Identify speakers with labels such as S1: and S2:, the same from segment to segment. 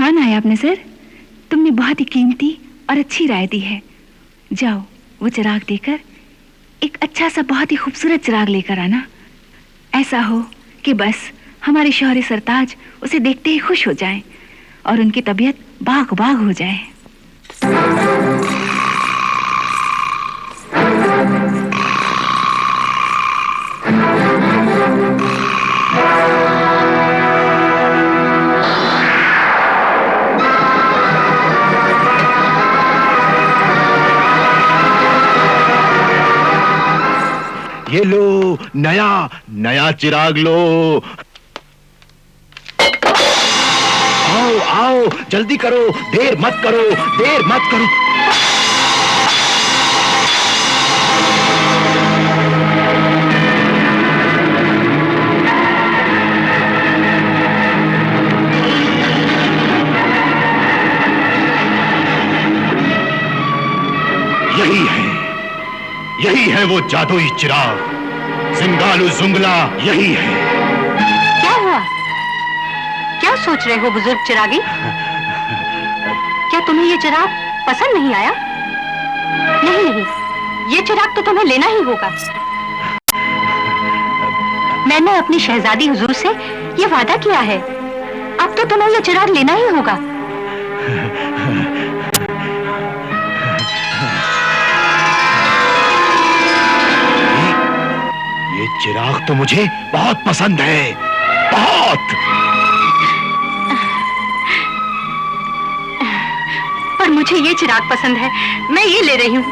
S1: हाँ नायाब नजर, तुमने बहुत ही कीमती और अच्छी राय दी है। जाओ वो चिराग देकर एक अच्छा सा बहुत ही खूबसूरत चिराग लेकर आना। ऐसा हो कि बस हमारे शौहरे सरताज उसे देखते ही खुश हो जाएं और उनकी तबीयत बाग बाग हो जाए।
S2: ये लो, नया नया चिराग लो। आओ आओ, जल्दी करो, देर मत करो, देर मत करो। यही है वो जादुई चिराग, जिंगालू जुंगला यही है।
S3: क्या हुआ? क्या सोच रहे हो बुजुर्ग चिरागी? क्या तुम्हें ये चिराग पसंद नहीं आया? नहीं नहीं, ये चिराग तो तुम्हें लेना ही होगा। मैंने अपनी शहजादी हुजूर से ये वादा किया है, अब तो तुम्हें ये चिराग लेना ही होगा।
S2: ये चिराग तो मुझे बहुत पसंद है, बहुत।
S3: पर मुझे ये चिराग पसंद है, मैं ये ले रही हूँ।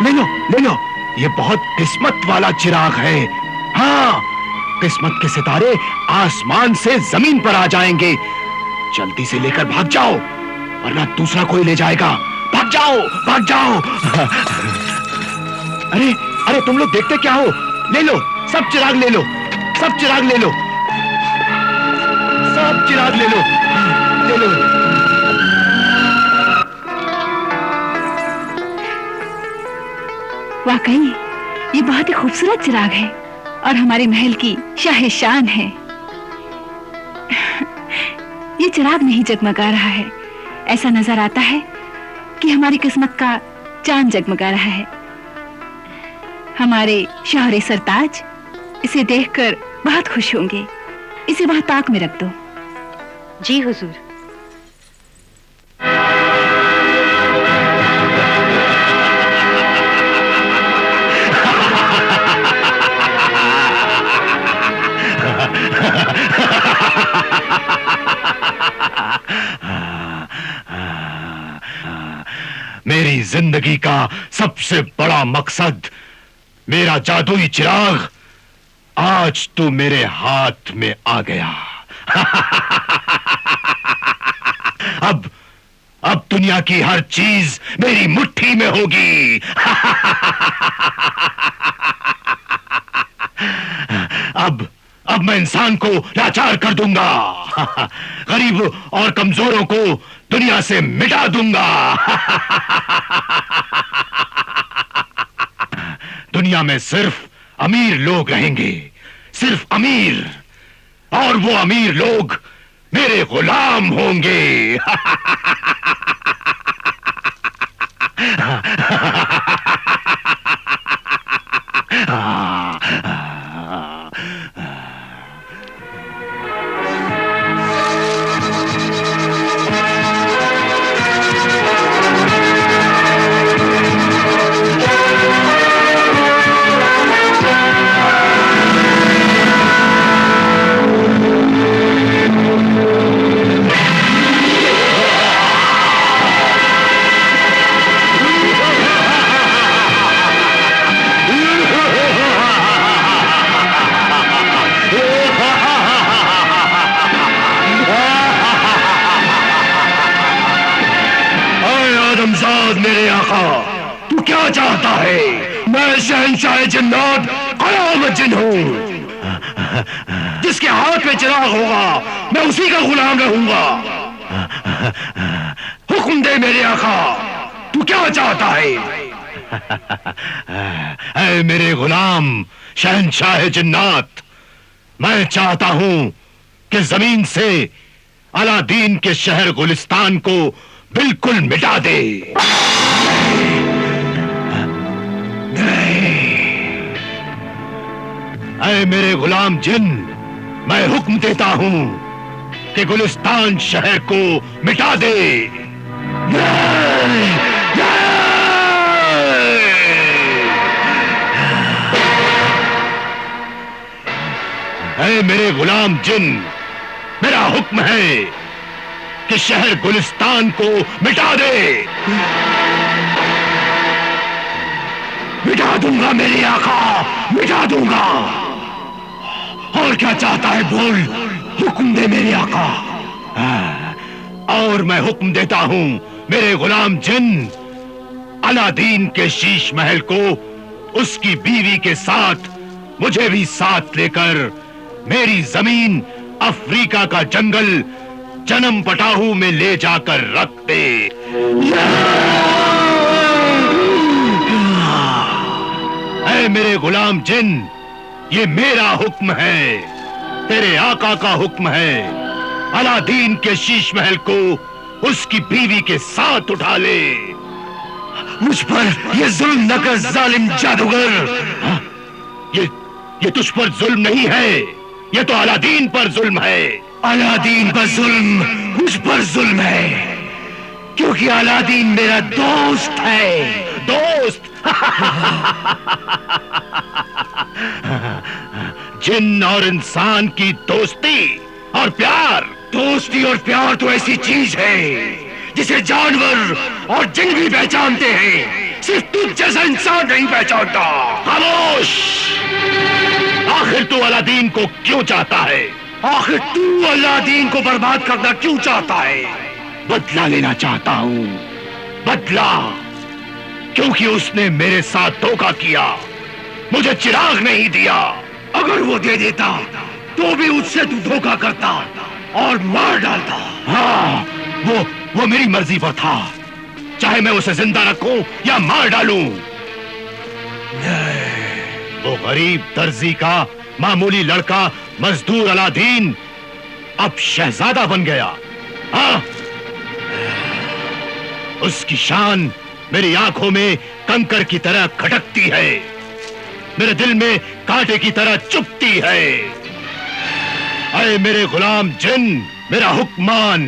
S2: ले लो, ले लो, ये बहुत किस्मत वाला चिराग है। हाँ, किस्मत के सितारे आसमान से जमीन पर आ जाएंगे। जल्दी से लेकर भाग जाओ, वरना दूसरा कोई ले जाएगा। भाग जाओ, भाग जाओ। अरे अरे, तुम लोग देखते क्या हो? ले लो, सब चिराग ले लो, सब चिराग ले लो, सब चिराग ले लो, ले लो।
S1: वाकई ये बहुत ही खूबसूरत चिराग है और हमारे महल की शाहे शान है। ये चिराग नहीं जगमगा रहा है, ऐसा नजर आता है कि हमारी किस्मत का चांद जगमगा रहा है। हमारे शौहरे सरताज इसे देखकर बहुत खुश होंगे। इसे वहां ताक में रख दो।
S3: जी हुजूर।
S2: मेरी जिंदगी का सबसे बड़ा मकसद, मेरा जादुई चिराग, आज तो मेरे हाथ में आ गया। अब दुनिया की हर चीज मेरी मुट्ठी में होगी। अब मैं इंसान को लाचार कर दूंगा, गरीब और कमजोरों को दुनिया से मिटा दूंगा। दुनिया में सिर्फ अमीर लोग रहेंगे, सिर्फ अमीर, और वो अमीर लोग मेरे गुलाम होंगे। मेरे आका, तू क्या चाहता है? मैं शहंशाह जिन्नात कयामुद्दीन हूँ। जिसके हाथ में चिराग होगा मैं उसी का गुलाम रहूंगा। हुक्म दे मेरे आका, तू क्या चाहता है? ऐ मेरे गुलाम शहंशाह जिन्नात, मैं चाहता हूं कि जमीन से अलादीन के शहर गुलिस्तान को बिल्कुल मिटा दे। नहीं। ऐ मेरे गुलाम जिन, मैं हुक्म देता हूं कि गुलिस्तान शहर को मिटा दे। नहीं, ऐ मेरे गुलाम जिन, मेरा हुक्म है कि शहर गुलिस्तान को मिटा दे। मिटा दूंगा मेरे आका, मिटा दूंगा। और क्या चाहता है बोल, हुक्म दे मेरे आका। और मैं हुक्म देता हूं मेरे गुलाम जिन, अलादीन के शीश महल को उसकी बीवी के साथ, मुझे भी साथ लेकर मेरी जमीन अफ्रीका का जंगल जन्म पटाहू में ले जाकर रख दे। ऐ मेरे गुलाम जिन, ये मेरा हुक्म है, तेरे आका का हुक्म है। अलादीन के शीश महल को उसकी बीवी के साथ उठा ले। मुझ पर ये जुल्म न कर जालिम जादूगर। ये तुझ पर जुल्म नहीं है, ये तो अलादीन पर जुल्म है। अलादीन पर जुल्म मुझ पर जुल्म है, क्योंकि अलादीन मेरा दोस्त है। दोस्त? जिन और इंसान की दोस्ती और प्यार। दोस्ती और प्यार तो ऐसी चीज है जिसे जानवर और जिन भी पहचानते हैं, सिर्फ तुझ जैसा इंसान नहीं पहचानता। खामोश! आखिर तू अलादीन को क्यों चाहता है? आखिर तू अलादीन को बर्बाद करना क्यों चाहता है? बदला लेना चाहता हूं, बदला, क्योंकि उसने मेरे साथ धोखा किया, मुझे चिराग नहीं दिया। अगर वो दे देता तो भी उससे तू धोखा करता और मार डालता। हाँ, वो मेरी मर्जी पर था, चाहे मैं उसे जिंदा रखूं या मार डालूं। वो गरीब दर्जी का मामूली लड़का मजदूर अलादीन अब शहजादा बन गया। हाँ, उसकी शान मेरी आंखों में कंकर की तरह खटकती है, मेरे दिल में कांटे की तरह चुभती है। ऐ मेरे गुलाम जिन, मेरा हुक्म मान।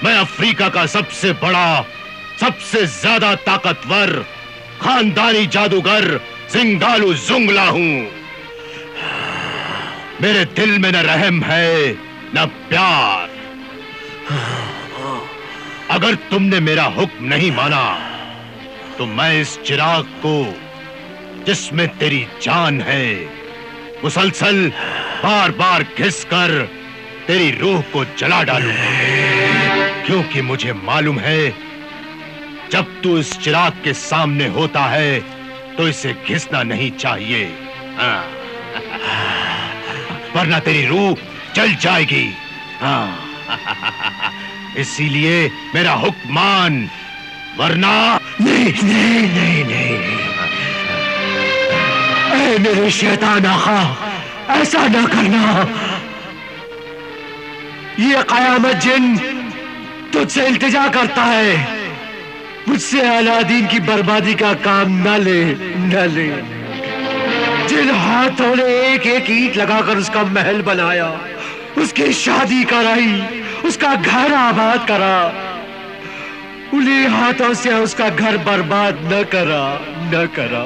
S2: मैं अफ्रीका का सबसे बड़ा, सबसे ज्यादा ताकतवर खानदानी जादूगर जिंगालू जुंगला हूं। मेरे दिल में न रहम है न प्यार। अगर तुमने मेरा हुक्म नहीं माना तो मैं इस चिराग को, जिसमें तेरी जान है, मुसलसल बार बार घिसकर तेरी रूह को जला डालूंगा। क्योंकि मुझे मालूम है जब तू इस चिराग के सामने होता है तो इसे घिसना नहीं चाहिए, हाँ। वरना तेरी रूह जल जाएगी। हाँ। इसीलिए मेरा हुक्म मान, वरना नहीं नहीं नहीं नहीं। ऐ मेरे शैतान आका, ऐसा ना करना। ये कयामत जिन तुझसे इल्तिजा करता है, मुझसे अलादीन की बर्बादी का काम न ले, न ले। जिन हाथों ने एक एक ईंट लगाकर उसका महल बनाया, उसकी शादी कराई, उसका घर आबाद करा, उन्हीं हाथों से उसका घर बर्बाद न करा, न करा।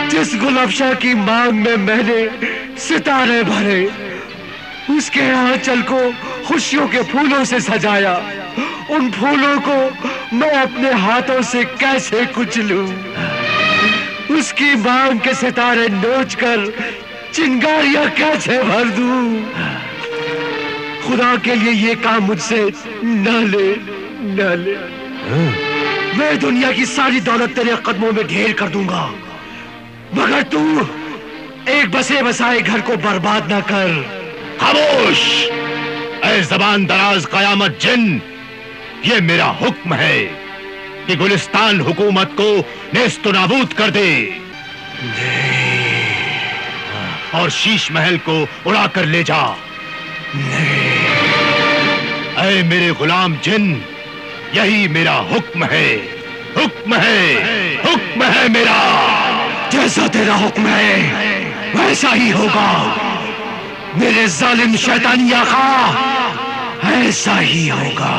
S2: जिस गुलफशा की मांग में मैंने सितारे भरे, उसके आंचल को खुशियों के फूलों से सजाया, उन फूलों को मैं अपने हाथों से कैसे कुचलूं? उसकी मांग के सितारे नोचकर चिंगारियां कैसे भर दूं? खुदा के लिए ये काम मुझसे न ले, न ले। मैं दुनिया की सारी दौलत तेरे कदमों में ढेर कर दूंगा, मगर तू एक बसे बसाए घर को बर्बाद न कर। खामोश! ऐ जबान दराज कयामत जिन, ये मेरा हुक्म है कि गुलिस्तान हुकूमत को नेस्त नाबूद कर दे। और शीश महल को उड़ाकर ले जा। ऐ मेरे गुलाम जिन, यही मेरा हुक्म है, हुक्म है, हुक्म है मेरा। जैसा तेरा हुक्म है वैसा ही होगा मेरे जालिम शैतानी आका, ऐसा ही होगा।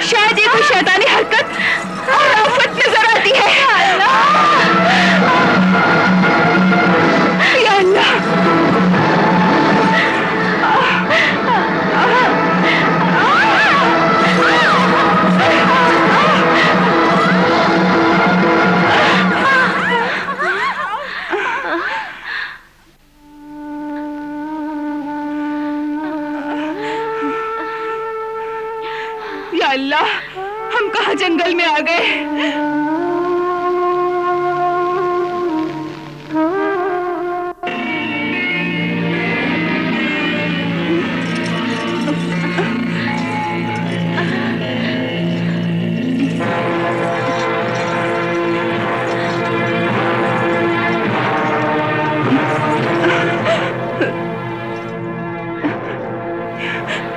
S1: शायद ये कोई शैतानी हरकत और आफत नजर आती है। या अल्लाह, या अल्लाह, हम कहाँ जंगल में आ गए।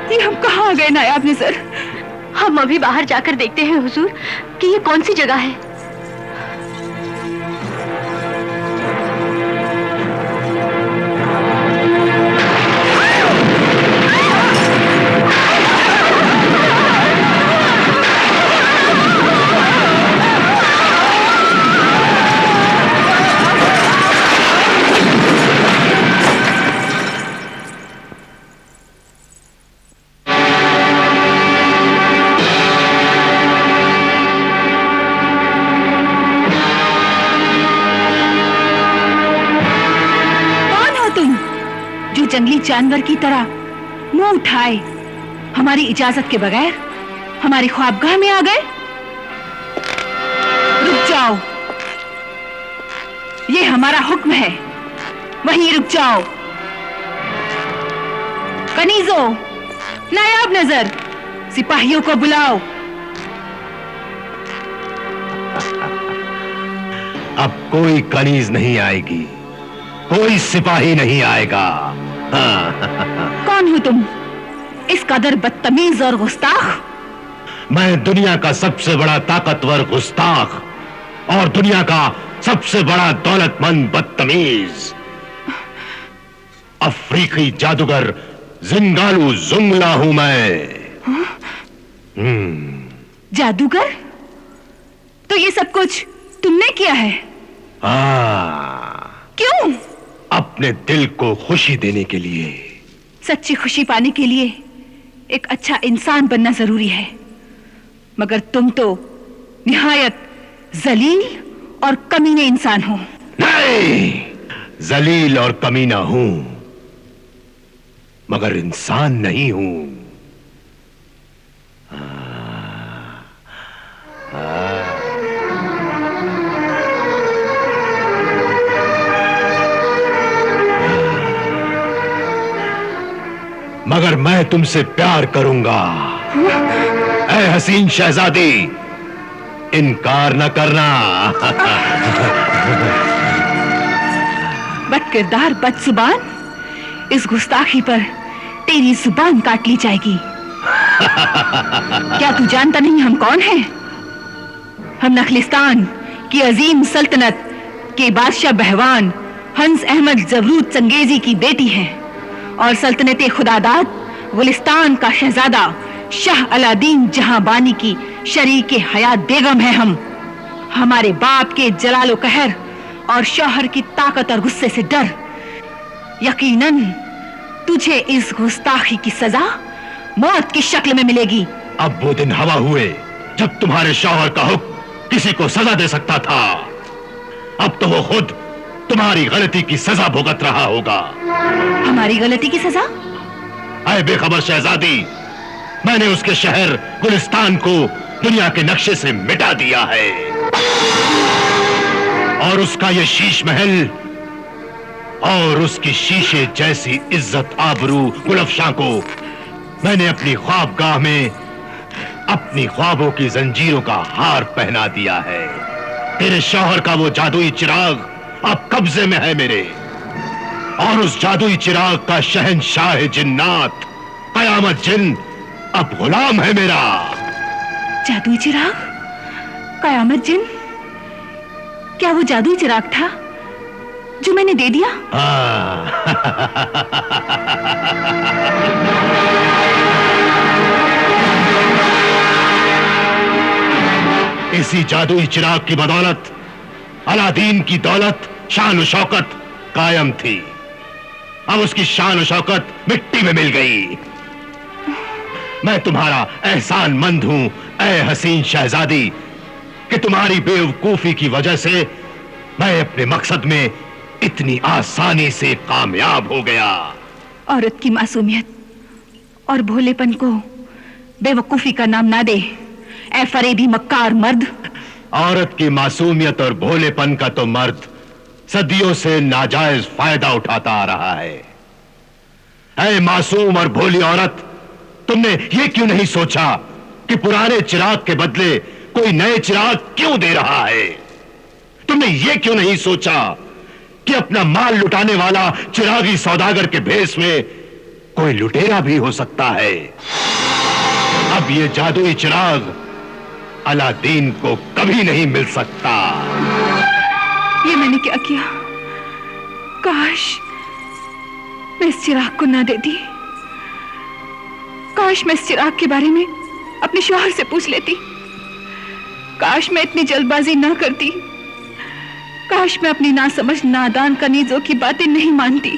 S1: ये हम कहाँ आ गए नायाब नजर?
S3: हम अभी बाहर जाकर देखते हैं हुजूर कि ये कौन सी जगह है।
S1: जंगली जानवर की तरह मुंह उठाए हमारी इजाजत के बगैर हमारी ख्वाबगाह में आ गए। रुक जाओ, ये हमारा हुक्म है, वहीं रुक जाओ। कनीजो, नायाब नजर, सिपाहियों को बुलाओ।
S2: अब कोई कनीज नहीं आएगी, कोई सिपाही नहीं आएगा।
S1: कौन हो तुम, इस कदर बदतमीज और गुस्ताख?
S2: मैं दुनिया का सबसे बड़ा ताकतवर गुस्ताख और दुनिया का सबसे बड़ा दौलतमंद बदतमीज अफ्रीकी जादूगर जिंगालू जुंगला हूं मैं।
S1: जादूगर? तो ये सब कुछ तुमने किया है? क्यों?
S2: अपने दिल को खुशी देने के लिए।
S1: सच्ची खुशी पाने के लिए एक अच्छा इंसान बनना जरूरी है, मगर तुम तो निहायत जलील और कमीने इंसान हो।
S2: नहीं, जलील और कमीना हूं, मगर इंसान नहीं हूं। मगर मैं तुमसे प्यार करूंगा। ऐ हसीन शहजादी, इनकार न करना।
S1: बद किरदार, बदजुबान, इस गुस्ताखी पर तेरी जुबान काट ली जाएगी। क्या तू जानता नहीं हम कौन हैं? हम नखलिस्तान की अजीम सल्तनत के बादशाह बहवान हंस अहमद जबरूद चंगेजी की बेटी हैं और सल्तनत खुदादाद गुलिस्तान का शहजादा शाह अलादीन जहांबानी की शरीक हयात बेगम है हम। हमारे बाप के जलालो कहर और शौहर की ताकत और गुस्से से डर। यकीनन तुझे इस गुस्ताखी की सजा मौत की शक्ल में मिलेगी।
S2: अब वो दिन हवा हुए जब तुम्हारे शौहर का हुक्म किसी को सजा दे सकता था। अब तो वो खुद तुम्हारी गलती की सजा भुगत रहा होगा।
S1: हमारी गलती की सजा?
S2: ऐ बेखबर शहजादी, मैंने उसके शहर गुलिस्तान को दुनिया के नक्शे से मिटा दिया है और उसका ये शीश महल और उसकी शीशे जैसी इज्जत आबरू गुलफशां को मैंने अपनी ख्वाबगाह में अपनी ख्वाबों की जंजीरों का हार पहना दिया है। तेरे शौहर का वो जादुई चिराग अब कब्जे में है मेरे, और उस जादुई चिराग का शहंशाह जिन्नात कयामत जिन अब गुलाम है मेरा।
S1: जादुई चिराग? कयामत जिन? क्या वो जादुई चिराग था जो मैंने दे दिया?
S2: इसी जादुई चिराग की बदौलत अलादीन की दौलत शान शौकत कायम थी। अब उसकी शान शौकत मिट्टी में मिल गई। मैं तुम्हारा एहसानमंद हूं ऐ हसीन शहजादी कि तुम्हारी बेवकूफी की वजह से मैं अपने मकसद में इतनी आसानी से कामयाब हो गया।
S1: औरत की मासूमियत और भोलेपन को बेवकूफी का नाम ना दे ऐ फरेबी मक्कार मर्द।
S2: औरत की मासूमियत और भोलेपन का तो मर्द सदियों से नाजायज फायदा उठाता आ रहा है। ऐ मासूम और भोली औरत, तुमने ये क्यों नहीं सोचा कि पुराने चिराग के बदले कोई नए चिराग क्यों दे रहा है? तुमने ये क्यों नहीं सोचा कि अपना माल लुटाने वाला चिरागी सौदागर के भेष में कोई लुटेरा भी हो सकता है? अब ये जादुई चिराग अलादीन को कभी नहीं मिल सकता।
S1: ये मैंने क्या किया? काश मैं इस चिराग को ना देती। काश मैं इस चिराग के बारे में अपने शौहर से पूछ लेती। काश मैं इतनी जल्दबाजी ना करती। काश मैं अपनी नासमझ नादान कनीजों की बातें नहीं मानती,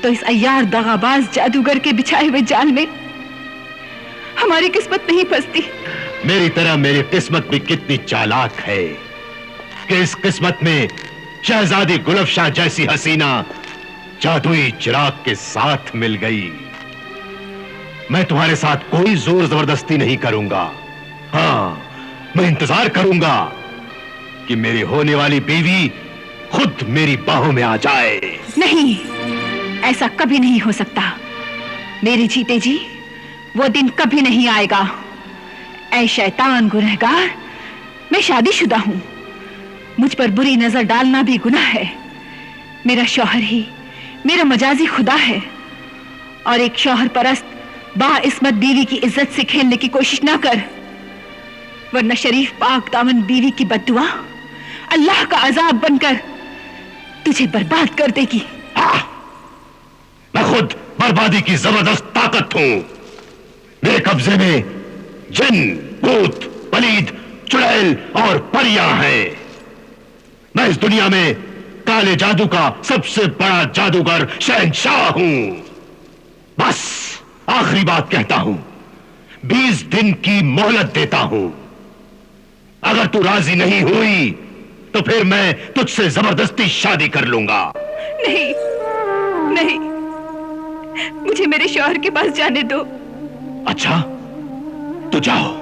S1: तो इस अय्यार दगाबाज जादूगर के बिछाए हुए जाल में हमारी किस्मत नहीं फंसती।
S2: मेरी तरह मेरी किस्मत भी कितनी चालाक है कि इस किस्मत में शहजादी गुलफशां जैसी हसीना जादुई चिराग के साथ मिल गई। मैं तुम्हारे साथ कोई जोर जबरदस्ती नहीं करूंगा। हाँ, मैं इंतजार करूंगा कि मेरी होने वाली बीवी खुद मेरी बाहों में आ जाए।
S1: नहीं, ऐसा कभी नहीं हो सकता। मेरे जीते जी वो दिन कभी नहीं आएगा। ऐ शैतान गुनहगार, मैं शादीशुदा हूं। मुझ पर बुरी नजर डालना भी गुनाह है। मेरा शौहर ही मेरा मजाजी खुदा है, और एक शौहर परस्त बाइस्मत बीवी की इज्जत से खेलने की कोशिश ना कर, वरना शरीफ पाक दामन बीवी की बद्दुआ अल्लाह का अजाब बनकर तुझे बर्बाद कर देगी।
S2: मैं खुद बर्बादी की जबरदस्त ताकत हूं। मेरे कब्जे में जिन, भूत, पलीद, चुड़ैल और परियां हैं। मैं इस दुनिया में काले जादू का सबसे बड़ा जादूगर शहंशाह हूं। बस आखिरी बात कहता हूं, 20 दिन की मोहलत देता हूं। अगर तू राजी नहीं हुई तो फिर मैं तुझसे जबरदस्ती शादी कर लूंगा।
S1: नहीं नहीं, मुझे मेरे शौहर के पास जाने दो।
S2: अच्छा, तो जाओ।